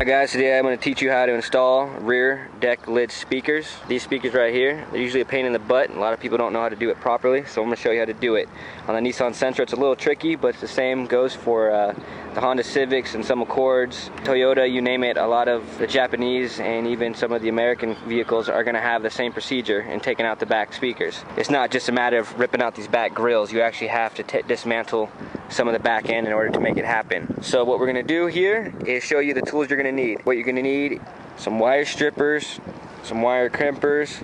Alright guys, today I'm going to teach you how to install rear deck lid speakers. These speakers right here, they're usually a pain in the butt, and a lot of people don't know how to do it properly, so I'm going to show you how to do it. On the Nissan Sentra it's a little tricky, but the same goes for the Honda Civics and some Accords, Toyota, you name it. A lot of the Japanese and even some of the American vehicles are going to have the same procedure in taking out the back speakers. It's not just a matter of ripping out these back grills, you actually have to dismantle some of the back end in order to make it happen. So what we're going to do here is show you the tools you're going to need. What you're going to need: some wire strippers, some wire crimpers,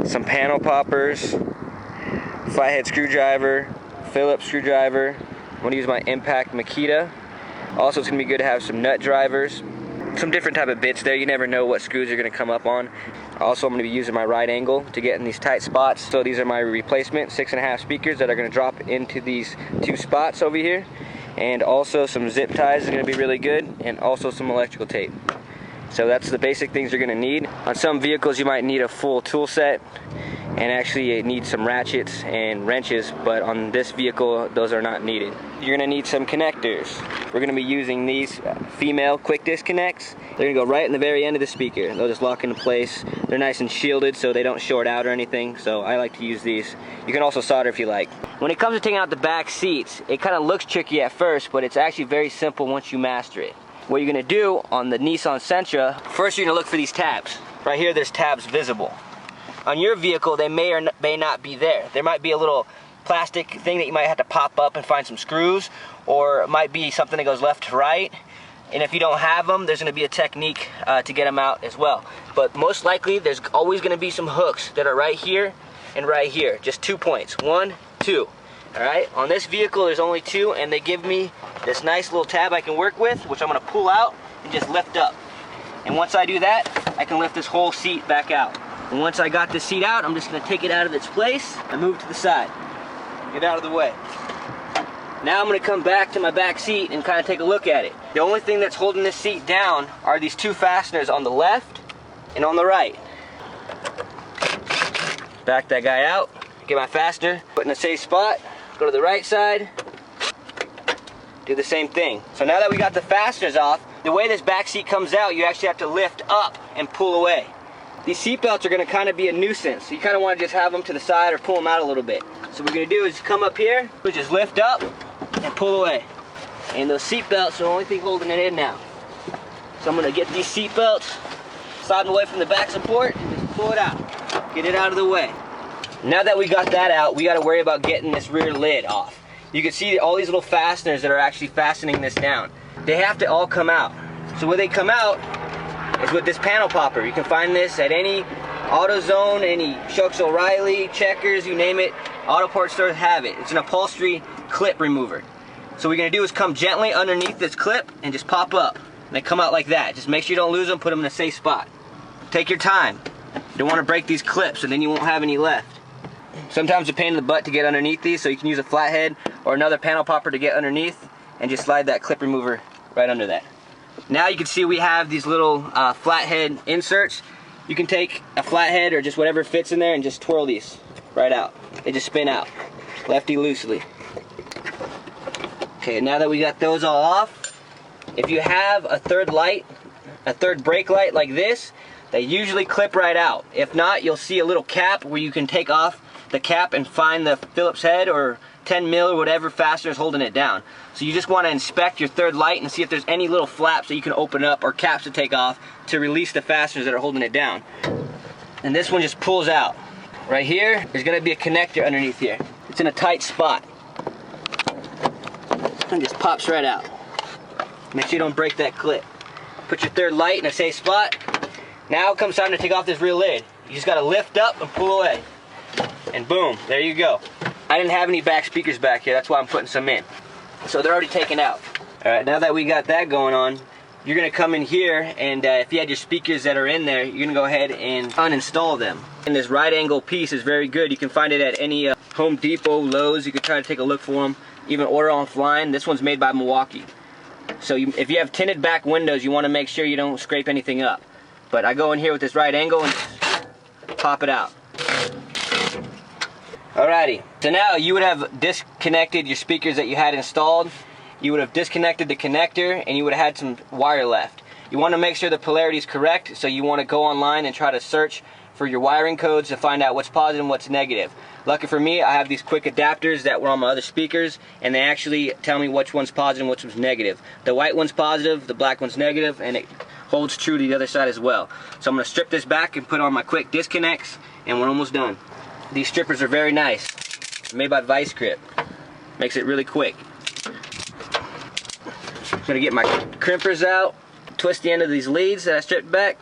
some panel poppers, flathead screwdriver, Phillips screwdriver. I'm going to use my Impact Makita. Also, it's going to be good to have some nut drivers, some different type of bits there. You never know what screws you're going to come up on. Also, I'm going to be using my right angle to get in these tight spots. So these are my replacement 6.5 speakers that are going to drop into these two spots over here. And also some zip ties is going to be really good, and also some electrical tape. So that's the basic things you're going to need. On some vehicles you might need a full tool set, and actually you need some ratchets and wrenches, but on this vehicle those are not needed. You're going to need some connectors. We're going to be using these female quick disconnects. They're going to go right in the very end of the speaker. They'll just lock into place. They're nice and shielded so they don't short out or anything, so I like to use these. You can also solder if you like. When it comes to taking out the back seats, it kind of looks tricky at first, but it's actually very simple once you master it. What you're going to do on the Nissan Sentra, first you're going to look for these tabs. Right here there's tabs visible. On your vehicle they may or may not be there. There might be a little plastic thing that you might have to pop up and find some screws, or it might be something that goes left to right. And if you don't have them, there's going to be a technique to get them out as well. But most likely there's always going to be some hooks that are right here and right here. Just 2 points. 1, 2. Alright, on this vehicle there's only 2, and they give me this nice little tab I can work with, which I'm going to pull out and just lift up. And once I do that, I can lift this whole seat back out. And once I got this seat out, I'm just going to take it out of its place and move to the side. Get out of the way. Now I'm going to come back to my back seat and kind of take a look at it. The only thing that's holding this seat down are these 2 fasteners on the left and on the right. Back that guy out, get my fastener, put in a safe spot, go to the right side, do the same thing. So now that we got the fasteners off, the way this back seat comes out, you actually have to lift up and pull away. These seat belts are going to kind of be a nuisance, so you kind of want to just have them to the side or pull them out a little bit. So what we're going to do is come up here, we just lift up and pull away. And those seat belts are the only thing holding it in now. So I'm going to get these seat belts, slide them away from the back support, and just pull it out. Get it out of the way. Now that we got that out, we got to worry about getting this rear lid off. You can see all these little fasteners that are actually fastening this down. They have to all come out. So when they come out is with this panel popper. You can find this at any AutoZone, any Shucks O'Reilly, Checkers, you name it. Auto parts stores have it. It's an upholstery clip remover. So what we're going to do is come gently underneath this clip and just pop up. And they come out like that. Just make sure you don't lose them, put them in a safe spot. Take your time. You don't want to break these clips, and then you won't have any left. Sometimes it's a pain in the butt to get underneath these, so you can use a flathead or another panel popper to get underneath and just slide that clip remover right under that. Now you can see we have these little flathead inserts. You can take a flathead or just whatever fits in there and just twirl these right out. They just spin out, lefty loosely. Okay, now that we got those all off, if you have a third brake light like this, they usually clip right out. If not, you'll see a little cap where you can take off the cap and find the Phillips head or 10 mil or whatever fastener is holding it down. So you just want to inspect your third light and see if there's any little flaps that you can open up or caps to take off to release the fasteners that are holding it down. And this one just pulls out. Right here, there's going to be a connector underneath here. It's in a tight spot. And just pops right out. Make sure you don't break that clip. Put your third light in a safe spot. Now it comes time to take off this rear lid. You just got to lift up and pull away. And boom, there you go. I didn't have any back speakers back here, that's why I'm putting some in. So they're already taken out. Alright, now that we got that going on, you're going to come in here, and if you had your speakers that are in there, you're going to go ahead and uninstall them. And this right angle piece is very good. You can find it at any Home Depot, Lowe's. You can try to take a look for them. Even order offline. This one's made by Milwaukee. So if you have tinted back windows, you want to make sure you don't scrape anything up. But I go in here with this right angle and pop it out. Alrighty, so now you would have disconnected your speakers that you had installed. You would have disconnected the connector and you would have had some wire left. You want to make sure the polarity is correct, so you want to go online and try to search for your wiring codes to find out what's positive and what's negative. Lucky for me, I have these quick adapters that were on my other speakers, and they actually tell me which one's positive and which one's negative. The white one's positive, the black one's negative, and it holds true to the other side as well. So I'm going to strip this back and put on my quick disconnects, and we're almost done. These strippers are very nice. They're made by Vice Grip. Makes it really quick. I'm going to get my crimpers out, twist the end of these leads that I stripped back.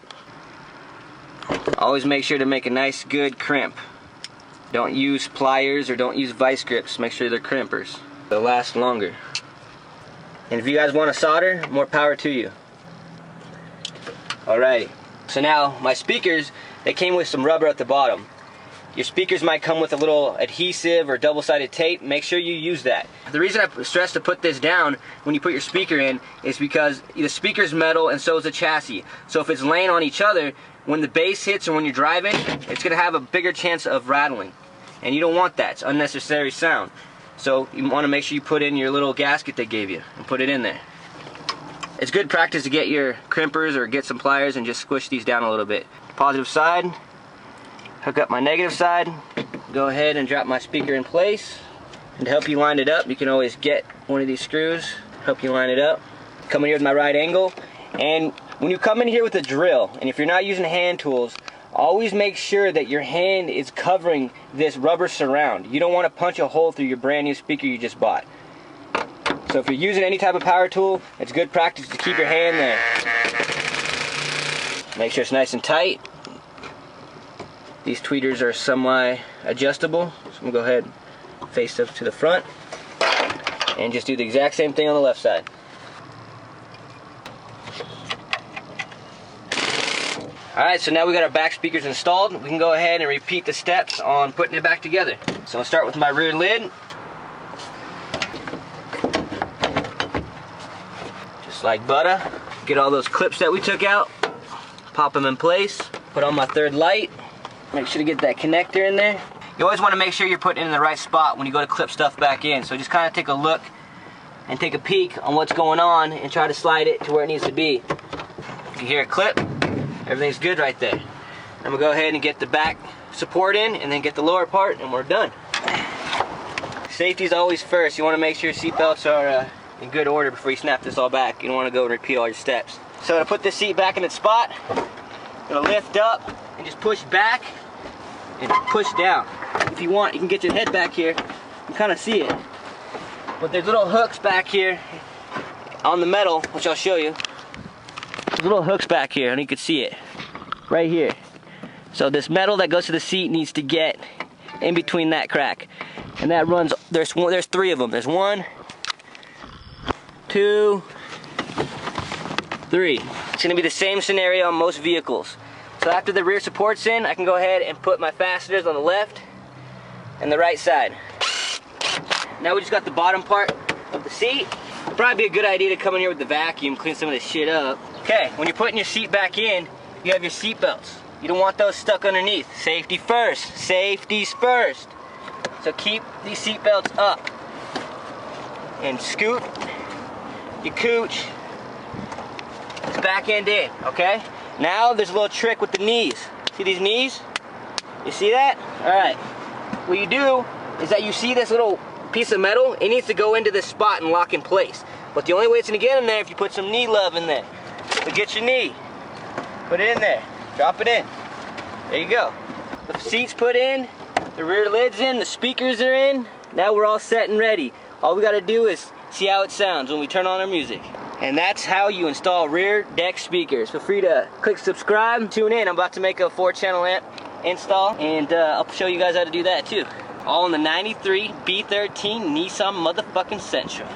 Always make sure to make a nice good crimp. Don't use pliers or don't use vice grips. Make sure they're crimpers. They'll last longer. And if you guys want to solder, more power to you. Alrighty. So now my speakers, they came with some rubber at the bottom. Your speakers might come with a little adhesive or double-sided tape. Make sure you use that. The reason I stress to put this down when you put your speaker in is because the speaker's metal and so is the chassis. So if it's laying on each other, when the bass hits or when you're driving, it's going to have a bigger chance of rattling. And you don't want that. It's unnecessary sound. So you want to make sure you put in your little gasket they gave you and put it in there. It's good practice to get your crimpers or get some pliers and just squish these down a little bit. Positive side. Hook up my negative side, go ahead and drop my speaker in place. And to help you line it up, you can always get one of these screws, help you line it up. Come in here with my right angle, and when you come in here with a drill, and if you're not using hand tools, always make sure that your hand is covering this rubber surround. You don't want to punch a hole through your brand new speaker you just bought. So if you're using any type of power tool, it's good practice to keep your hand there. Make sure it's nice and tight. These tweeters are semi-adjustable, so I'm going to go ahead and face up to the front and just do the exact same thing on the left side. Alright, so now we got our back speakers installed. We can go ahead and repeat the steps on putting it back together. So I'll start with my rear lid. Just like butter. Get all those clips that we took out, pop them in place, put on my third light. Make sure to get that connector in there. You always want to make sure you're putting it in the right spot when you go to clip stuff back in. So just kind of take a look and take a peek on what's going on and try to slide it to where it needs to be. You can hear a clip. Everything's good right there. I'm going to go ahead and get the back support in and then get the lower part and we're done. Safety's always first. You want to make sure your seatbelts are in good order before you snap this all back. You don't want to go and repeat all your steps. So to put this seat back in its spot, I'm going to lift up and just push back and push down. If you want, you can get your head back here and kind of see it. But there's little hooks back here on the metal, which I'll show you. There's little hooks back here, and you can see it right here. So this metal that goes to the seat needs to get in between that crack, and that runs. There's three of them. There's 1, 2, 3. It's going to be the same scenario on most vehicles. So after the rear support's in, I can go ahead and put my fasteners on the left and the right side. Now we just got the bottom part of the seat. It'd probably be a good idea to come in here with the vacuum, clean some of this shit up. Okay, when you're putting your seat back in, you have your seat belts. You don't want those stuck underneath. Safety first. Safety's first. So keep these seat belts up. And scoot your cooch back end in, okay? Now there's a little trick with the knees. See these knees? You see that? Alright. What you do is that you see this little piece of metal, it needs to go into this spot and lock in place. But the only way it's going to get in there if you put some knee love in there. So get your knee. Put it in there. Drop it in. There you go. The seat's put in, the rear lid's in, the speakers are in. Now we're all set and ready. All we got to do is see how it sounds when we turn on our music. And that's how you install rear deck speakers. Feel free to click subscribe, tune in. I'm about to make a 4-channel amp install, and I'll show you guys how to do that too. All in the 93 B13 Nissan motherfucking Sentra.